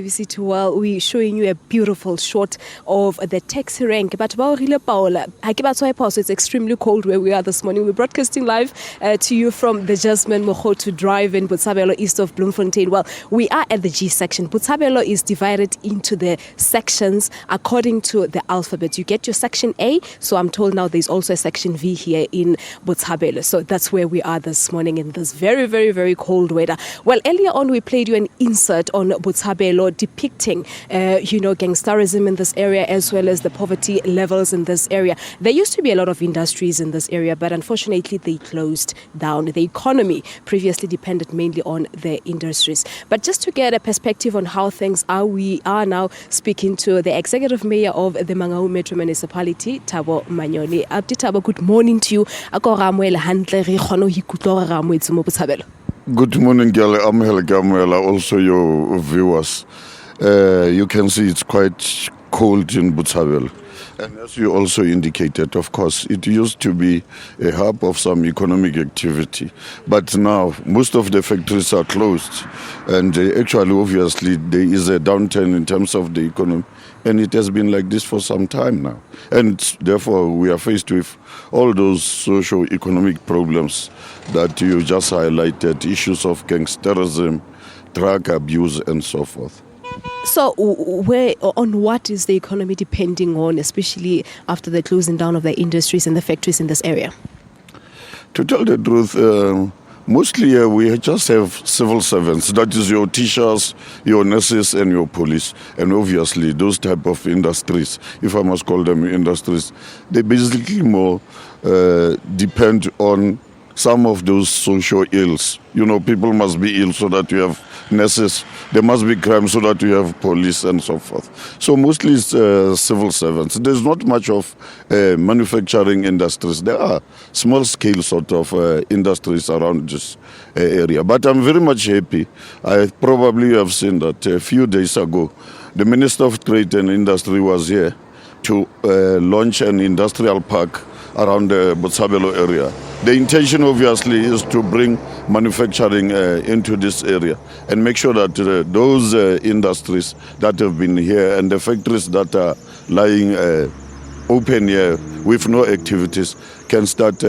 SABC, well, we're showing you a beautiful shot of the taxi rank. But it's extremely cold where we are this morning. We're broadcasting live to you from the Jasmine Mogoto Drive in Botshabelo, east of Bloemfontein. Well, we are at the G section. Botshabelo is divided into the sections according to the alphabet. You get your section A, so I'm told now there's also a section V here in Botshabelo. So that's where we are this morning in this very, very, very cold weather. Well, earlier on we played you an insert on Botshabelo depicting, gangsterism in this area as well as the poverty levels in this area. There used to be a lot of industries in this area, but unfortunately they closed down. The economy previously depended mainly on the industries. But just to get a perspective on how things are, we are now speaking to the Executive Mayor of the Mangaung Metro Municipality, Thabo Manyoni. Abdi Thabo, good morning to you. Good morning, Gamuela, also your viewers. You can see it's quite cold in Botshabelo. And as you also indicated, of course, it used to be a hub of some economic activity. But now, most of the factories are closed. And actually, obviously, there is a downturn in terms of the economy. And it has been like this for some time now. And therefore, we are faced with all those socio-economic problems that you just highlighted, issues of gangsterism, drug abuse, and so forth. So on what is the economy depending on, especially after the closing down of the industries and the factories in this area? To tell the truth, mostly we just have civil servants. That is your teachers, your nurses, and your police. And obviously, those type of industries, if I must call them industries, they basically more depend on some of those social ills. People must be ill so that you have nurses. There must be crime so that you have police and so forth. So mostly it's civil servants. There's not much of manufacturing industries. There are small-scale sort of industries around this area. But I'm very much happy. I probably have seen that a few days ago, the Minister of Trade and Industry was here to launch an industrial park around the Botshabelo area. The intention, obviously, is to bring manufacturing into this area and make sure that those industries that have been here and the factories that are lying open here with no activities can start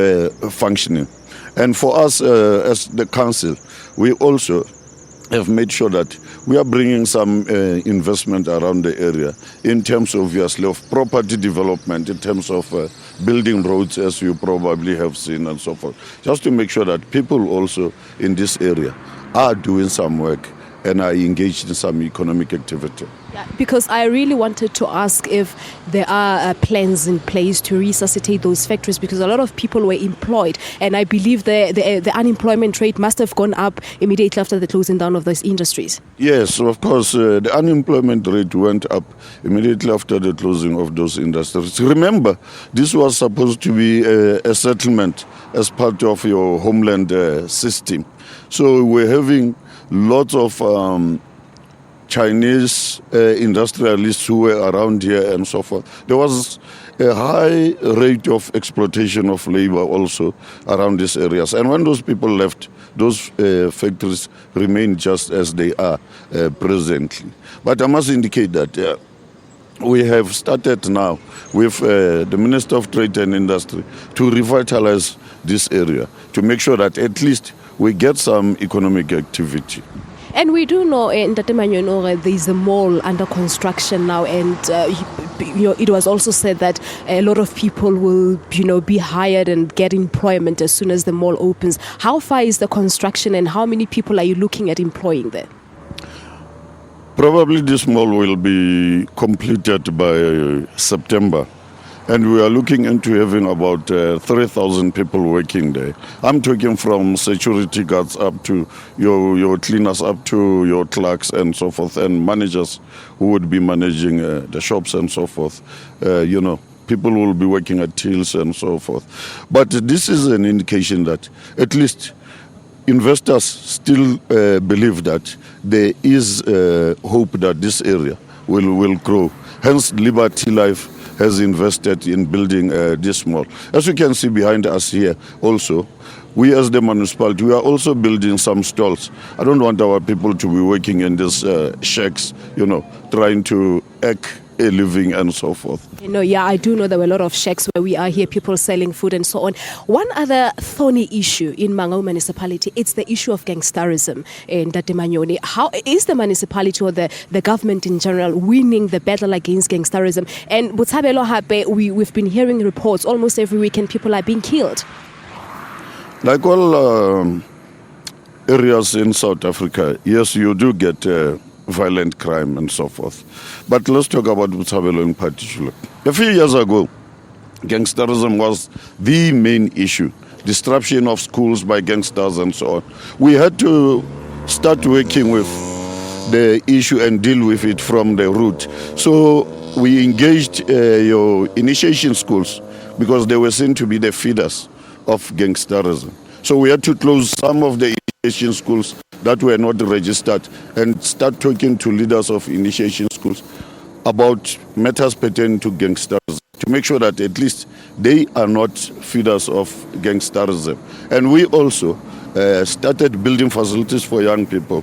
functioning. And for us as the council, we also have made sure that we are bringing some investment around the area in terms, obviously, of property development, in terms of building roads, as you probably have seen, and so forth, just to make sure that people also in this area are doing some work and are engaged in some economic activity. Yeah, because I really wanted to ask if there are plans in place to resuscitate those factories, because a lot of people were employed, and I believe the unemployment rate must have gone up immediately after the closing down of those industries. Yes, of course, the unemployment rate went up immediately after the closing of those industries. Remember, this was supposed to be a settlement as part of your homeland system. So we're having lots of Chinese industrialists who were around here and so forth. There was a high rate of exploitation of labor also around these areas. And when those people left, those factories remain just as they are presently. But I must indicate that we have started now with the Minister of Trade and Industry to revitalize this area, to make sure that at least we get some economic activity. And we do know in Thabo Manyoni there is a mall under construction now, and it was also said that a lot of people will be hired and get employment as soon as the mall opens. How far is the construction, and how many people are you looking at employing there? Probably this mall will be completed by September. And we are looking into having about 3,000 people working there. I'm talking from security guards up to your cleaners, up to your clerks and so forth, and managers who would be managing the shops and so forth. People will be working at tills and so forth. But this is an indication that at least investors still believe that there is hope that this area will grow. Hence, Liberty Life has invested in building this mall. As you can see behind us here also, we as the municipality, we are also building some stalls. I don't want our people to be working in these shacks, trying to eke a living and so forth. I do know there were a lot of shacks where we are here, people selling food and so on. One other thorny issue in Mangaung municipality, it's the issue of gangsterism in Thabo Manyoni. How is the municipality or the government in general winning the battle against gangsterism? And Botshabelo hape, we've been hearing reports almost every weekend people are being killed. Like all areas in South Africa, yes, you do get violent crime and so forth. But let's talk about Botshabelo in particular. A few years ago, gangsterism was the main issue. Disruption of schools by gangsters and so on. We had to start working with the issue and deal with it from the root. So we engaged your initiation schools because they were seen to be the feeders of gangsterism. So we had to close some of the initiation schools that were not registered and start talking to leaders of initiation schools about matters pertaining to gangsterism to make sure that at least they are not feeders of gangsterism. And we also started building facilities for young people,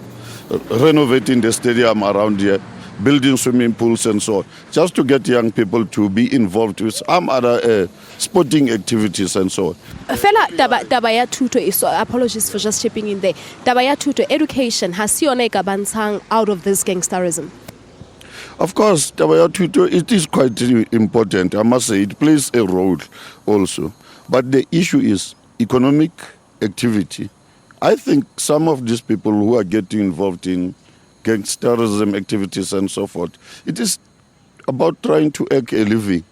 renovating the stadium around here, building swimming pools and so on, just to get young people to be involved with some other sporting activities and so on. Fela taba ya thuto is, apologies for just chipping in there. Taba ya thuto, education has sione ka bantshang out of this gangsterism. Of course, taba ya thuto, it is quite important. I must say it plays a role also. But the issue is economic activity. I think some of these people who are getting involved in gangsterism activities and so forth, it is about trying to make a living,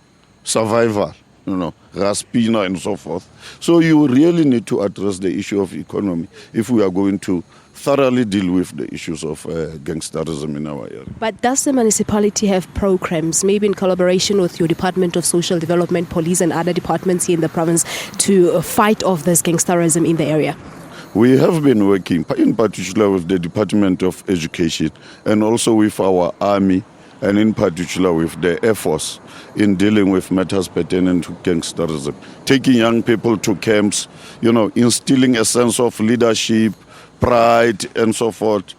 survival, raspina and so forth. So you really need to address the issue of economy if we are going to thoroughly deal with the issues of gangsterism in our area. But does the municipality have programs, maybe in collaboration with your Department of Social Development, police and other departments here in the province to fight off this gangsterism in the area? We have been working, in particular with the Department of Education and also with our army and in particular with the Air Force in dealing with matters pertaining to gangsterism. Taking young people to camps, instilling a sense of leadership, pride and so forth.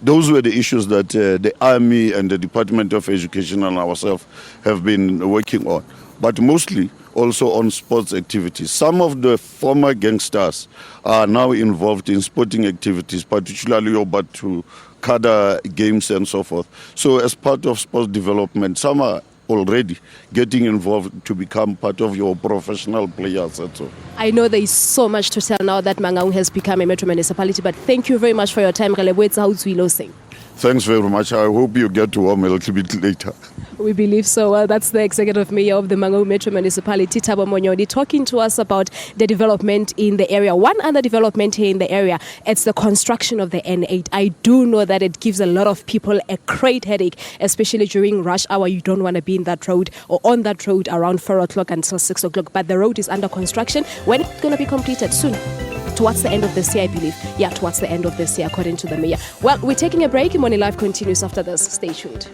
Those were the issues that the army and the Department of Education and ourselves have been working on. But mostly also on sports activities. Some of the former gangsters are now involved in sporting activities, particularly about to cadre games and so forth. So as part of sports development, some are already getting involved to become part of your professional players and so. I know there is so much to tell now that Mangaung has become a metro municipality, but thank you very much for your time. Thanks very much. I hope you get to home a little bit later. We believe so. Well, that's the Executive Mayor of the Mangaung Metro Municipality, Thabo Manyoni, talking to us about the development in the area. One other development here in the area, it's the construction of the N8. I do know that it gives a lot of people a great headache, especially during rush hour. You don't want to be in that road or on that road around 4 o'clock until 6 o'clock. But the road is under construction. When it's going to be completed? Soon. Towards the end of this year, I believe. Yeah, towards the end of this year, according to the mayor. Well, we're taking a break. Morning Live continues after this. Stay tuned.